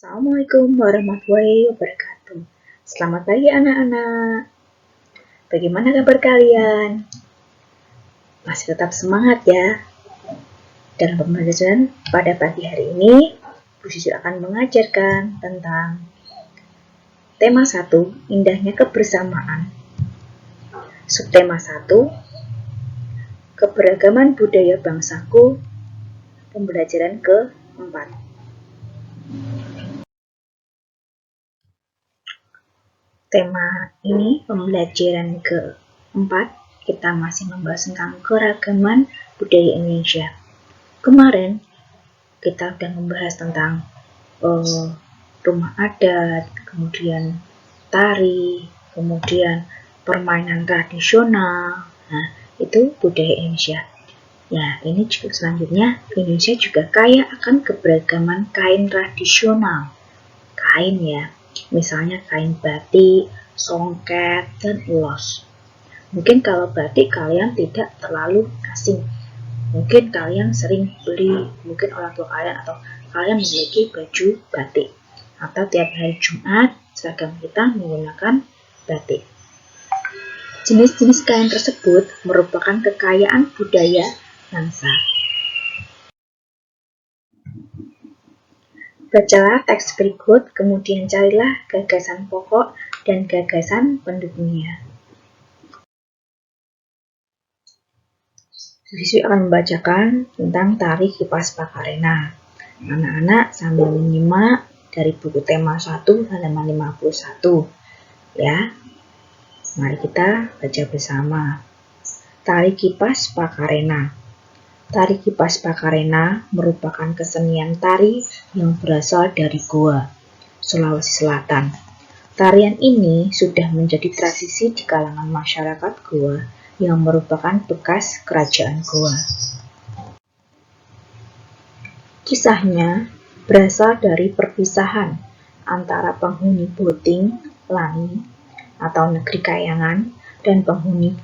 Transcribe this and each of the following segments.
Assalamualaikum warahmatullahi wabarakatuh. Selamat pagi anak-anak. Bagaimana kabar kalian? Masih tetap semangat ya? Dalam pembelajaran pada pagi hari ini, Bu Sisil akan mengajarkan tentang tema 1, indahnya kebersamaan. Subtema 1, keberagaman budaya bangsaku, pembelajaran ke-4. Tema ini, pembelajaran ke-4, kita masih membahas tentang keragaman budaya Indonesia. Kemarin kita sudah membahas tentang rumah adat, kemudian tari, kemudian permainan tradisional. Nah, itu budaya Indonesia. Nah, ini juga selanjutnya, Indonesia juga kaya akan keberagaman kain tradisional. Kain ya, misalnya kain batik, songket, dan ulos. Mungkin kalau batik kalian tidak terlalu asing. Mungkin kalian sering beli, mungkin orang tua kalian atau kalian memiliki baju batik. Atau tiap hari Jumat, seragam kita menggunakan batik. Jenis-jenis kain tersebut merupakan kekayaan budaya bangsa. Bacalah teks berikut, kemudian carilah gagasan pokok dan gagasan pendukungnya. Siswi akan membacakan tentang tari kipas Pakarena. Anak-anak sambil menyimak dari buku tema 1 halaman 51. Ya, mari kita baca bersama. Tari kipas Pakarena. Tari kipas Pakarena merupakan kesenian tari yang berasal dari Goa, Sulawesi Selatan. Tarian ini sudah menjadi tradisi di kalangan masyarakat Goa yang merupakan bekas kerajaan Goa. Kisahnya berasal dari perpisahan antara penghuni Boting, Langi, atau negeri Kayangan, dan penghuni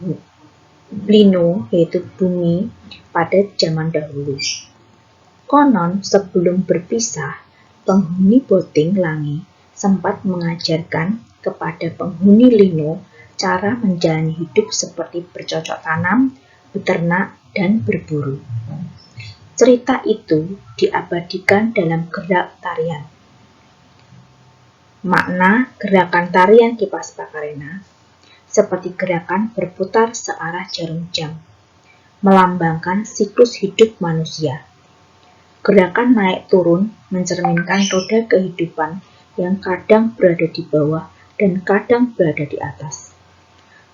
Lino, yaitu bumi, pada zaman dahulu. Konon sebelum berpisah, penghuni Boting, Langi, sempat mengajarkan kepada penghuni Lino cara menjalani hidup seperti bercocok tanam, beternak, dan berburu. Cerita itu diabadikan dalam gerak tarian. Makna gerakan tarian kipas Pakarena seperti gerakan berputar searah jarum jam, melambangkan siklus hidup manusia. Gerakan naik turun mencerminkan roda kehidupan yang kadang berada di bawah dan kadang berada di atas.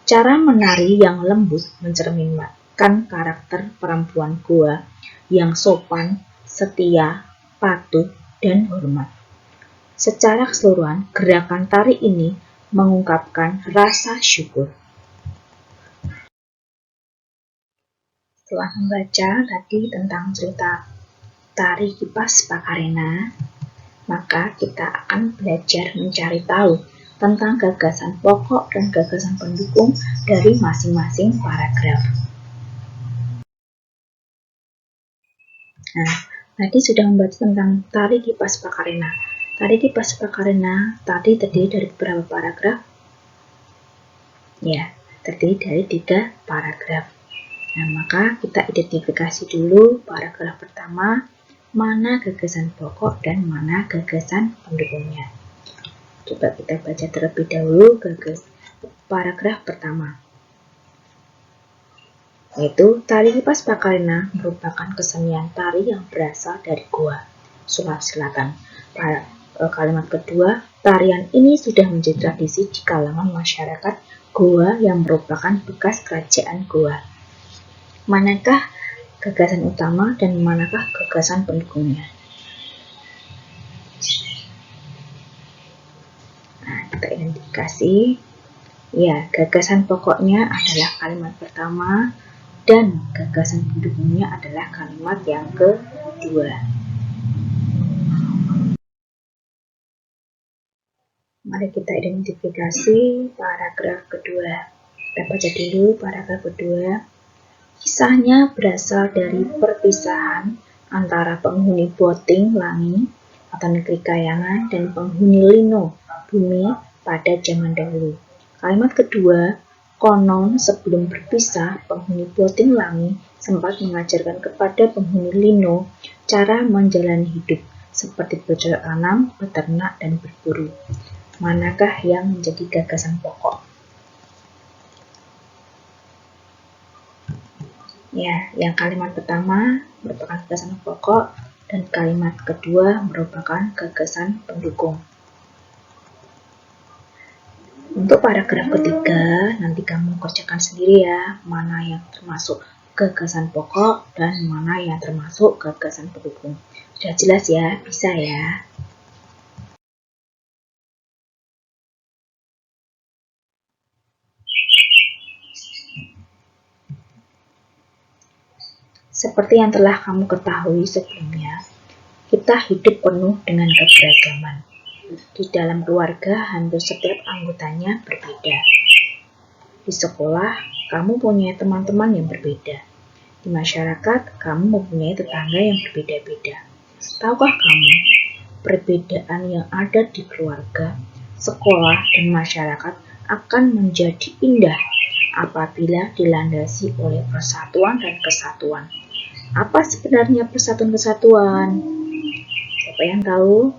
Cara menari yang lembut mencerminkan karakter perempuan Goa yang sopan, setia, patuh, dan hormat. Secara keseluruhan, gerakan tari ini mengungkapkan rasa syukur. Setelah membaca tadi tentang cerita tari kipas Pakarena, maka kita akan belajar mencari tahu tentang gagasan pokok dan gagasan pendukung dari masing-masing paragraf. Nah, tadi sudah membaca tentang tari kipas Pakarena. Tari kipas Pakarena tadi terdiri dari beberapa paragraf? Ya, terdiri dari 3 paragraf. Nah, maka kita identifikasi dulu paragraf pertama, mana gagasan pokok dan mana gagasan pendukungnya. Coba kita baca terlebih dahulu paragraf pertama. Yaitu, tari kipas Pakarena merupakan kesenian tari yang berasal dari Goa, Sulawesi Selatan. Pada kalimat kedua, tarian ini sudah menjadi tradisi di kalangan masyarakat Goa yang merupakan bekas kerajaan Goa. Manakah gagasan utama dan manakah gagasan pendukungnya? Nah, kita identifikasi. Ya, gagasan pokoknya adalah kalimat pertama dan gagasan pendukungnya adalah kalimat yang kedua. Mari kita identifikasi paragraf kedua. Kita baca dulu paragraf kedua. Kisahnya berasal dari perpisahan antara penghuni Boting, Langi, atau negeri kayangan dan penghuni lino, bumi pada zaman dahulu. Kalimat kedua, konon sebelum berpisah, penghuni Boting Langi sempat mengajarkan kepada penghuni lino cara menjalani hidup, seperti bercocok tanam, beternak, dan berburu. Manakah yang menjadi gagasan pokok? Ya, yang kalimat pertama merupakan gagasan pokok dan kalimat kedua merupakan gagasan pendukung. Untuk paragraf ketiga, nanti kamu kerjakan sendiri ya, mana yang termasuk gagasan pokok dan mana yang termasuk gagasan pendukung. Sudah jelas ya, bisa ya. Seperti yang telah kamu ketahui sebelumnya, kita hidup penuh dengan keberagaman. Di dalam keluarga, hampir setiap anggotanya berbeda. Di sekolah, kamu punya teman-teman yang berbeda. Di masyarakat, kamu mempunyai tetangga yang berbeda-beda. Tahukah kamu, perbedaan yang ada di keluarga, sekolah, dan masyarakat akan menjadi indah apabila dilandasi oleh persatuan dan kesatuan. Apa sebenarnya persatuan kesatuan? Siapa yang tahu?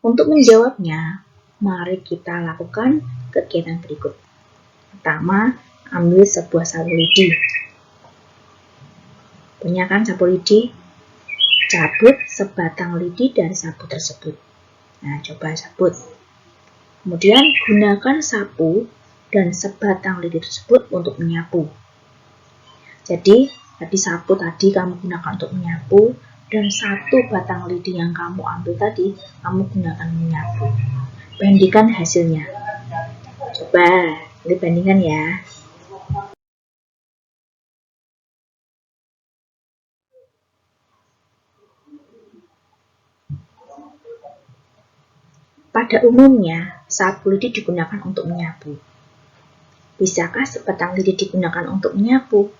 Untuk menjawabnya, mari kita lakukan kegiatan berikut. Pertama, ambil sebuah sapu lidi. Punya kan sapu lidi? Cabut sebatang lidi dari sapu tersebut. Nah, coba sabut. Kemudian gunakan sapu dan sebatang lidi tersebut untuk menyapu. Jadi, tadi sapu tadi kamu gunakan untuk menyapu, dan satu batang lidi yang kamu ambil tadi, kamu gunakan menyapu. Bandingkan hasilnya. Coba, ini bandingkan ya. Pada umumnya, sapu lidi digunakan untuk menyapu. Bisakah sebatang lidi digunakan untuk menyapu?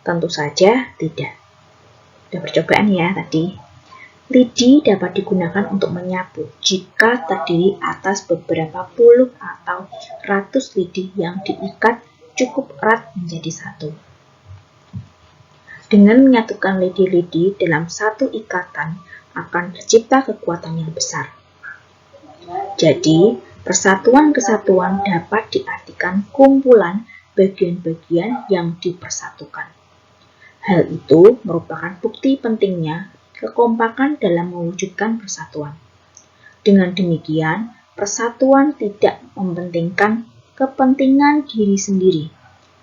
Tentu saja tidak. Sudah percobaan ya tadi. Lidi dapat digunakan untuk menyapu jika terdiri atas beberapa puluh atau ratus lidi yang diikat cukup erat menjadi satu. Dengan menyatukan lidi-lidi dalam satu ikatan akan tercipta kekuatan yang besar. Jadi, persatuan kesatuan dapat diartikan kumpulan bagian-bagian yang dipersatukan. Hal itu merupakan bukti pentingnya kekompakan dalam mewujudkan persatuan. Dengan demikian, persatuan tidak mementingkan kepentingan diri sendiri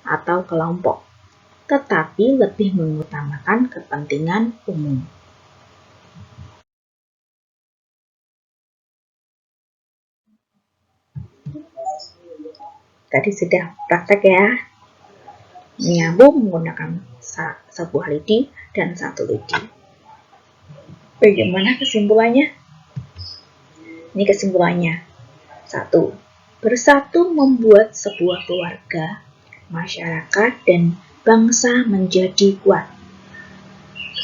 atau kelompok, tetapi lebih mengutamakan kepentingan umum. Tadi sudah praktek ya, menyambung menggunakan sebuah lidi dan satu lidi. Bagaimana kesimpulannya? Ini kesimpulannya. 1. Bersatu membuat sebuah keluarga, masyarakat, dan bangsa menjadi kuat.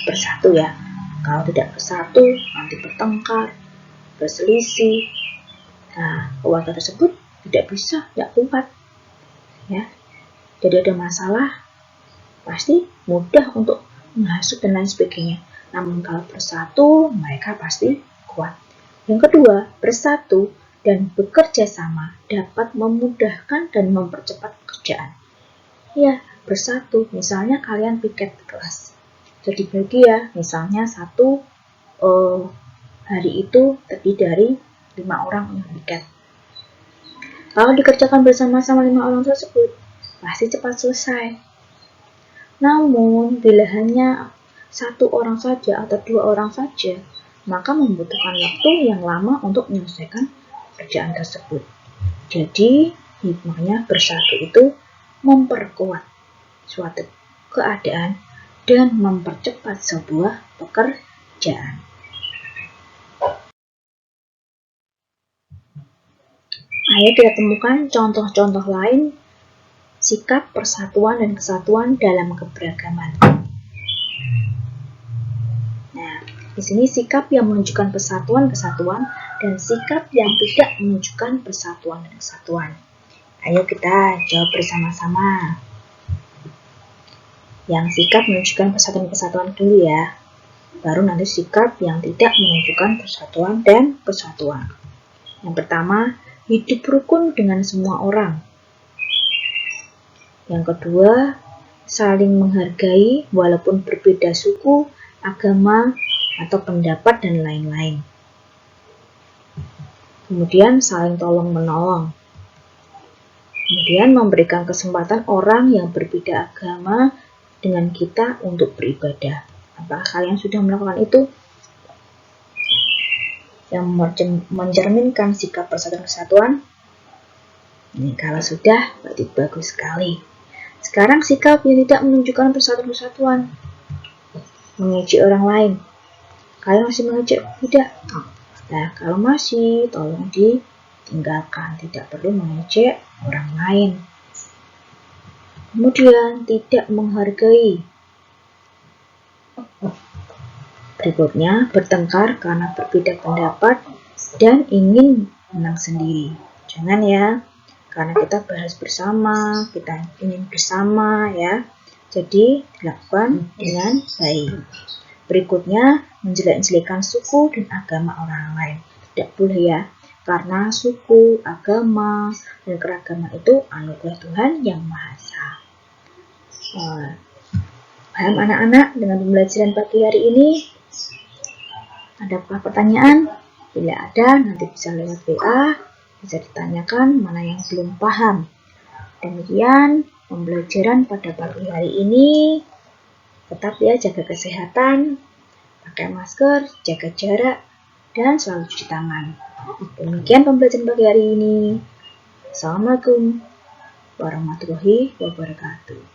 Bersatu ya. Kalau tidak bersatu, nanti bertengkar, berselisih. Nah, keluarga tersebut tidak kuat. Ya. Jadi ada masalah, pasti mudah untuk menghasut dan lain sebagainya. Namun kalau bersatu, mereka pasti kuat. Yang kedua, bersatu dan bekerja sama dapat memudahkan dan mempercepat pekerjaan. Ya, bersatu. Misalnya kalian piket kelas. Jadi bagi ya, misalnya satu hari itu terdiri dari 5 orang yang piket. Kalau dikerjakan bersama-sama 5 orang tersebut, pasti cepat selesai. Namun, bila hanya 1 orang saja atau 2 orang saja, maka membutuhkan waktu yang lama untuk menyelesaikan pekerjaan tersebut. Jadi, hikmahnya bersatu itu memperkuat suatu keadaan dan mempercepat sebuah pekerjaan. Ayo kita temukan contoh-contoh lain sikap persatuan dan kesatuan dalam keberagaman. Nah, di sini sikap yang menunjukkan persatuan kesatuan dan sikap yang tidak menunjukkan persatuan dan kesatuan. Ayo kita jawab bersama-sama. Yang sikap menunjukkan persatuan kesatuan dulu ya. Baru nanti sikap yang tidak menunjukkan persatuan dan kesatuan. Yang pertama, hidup rukun dengan semua orang. Yang kedua, saling menghargai walaupun berbeda suku, agama, atau pendapat dan lain-lain. Kemudian saling tolong-menolong. Kemudian memberikan kesempatan orang yang berbeda agama dengan kita untuk beribadah. Apakah kalian sudah melakukan itu? Yang mencerminkan sikap persatuan kesatuan? Ini kalau sudah, berarti bagus sekali. Sekarang sikap yang tidak menunjukkan persatuan kesatuan. Mengejek orang lain. Kalian masih mengejek? Tidak. Nah, kalau masih, tolong ditinggalkan. Tidak perlu mengejek orang lain. Kemudian, tidak menghargai. Berikutnya, bertengkar karena berbeda pendapat dan ingin menang sendiri. Jangan ya, karena kita bahas bersama, kita ingin bersama ya. Jadi, dilakukan dengan baik. Berikutnya, menjelek-jelekan suku dan agama orang lain. Tidak boleh ya, karena suku, agama, dan keragaman itu anugerah Tuhan yang Maha Esa. Paham anak-anak dengan pembelajaran pagi hari ini? Adakah pertanyaan? Bila ada, nanti bisa lewat WA, bisa ditanyakan mana yang belum paham. Demikian pembelajaran pada pagi hari ini. Tetap ya jaga kesehatan, pakai masker, jaga jarak, dan selalu cuci tangan. Demikian pembelajaran pagi hari ini. Assalamualaikum warahmatullahi wabarakatuh.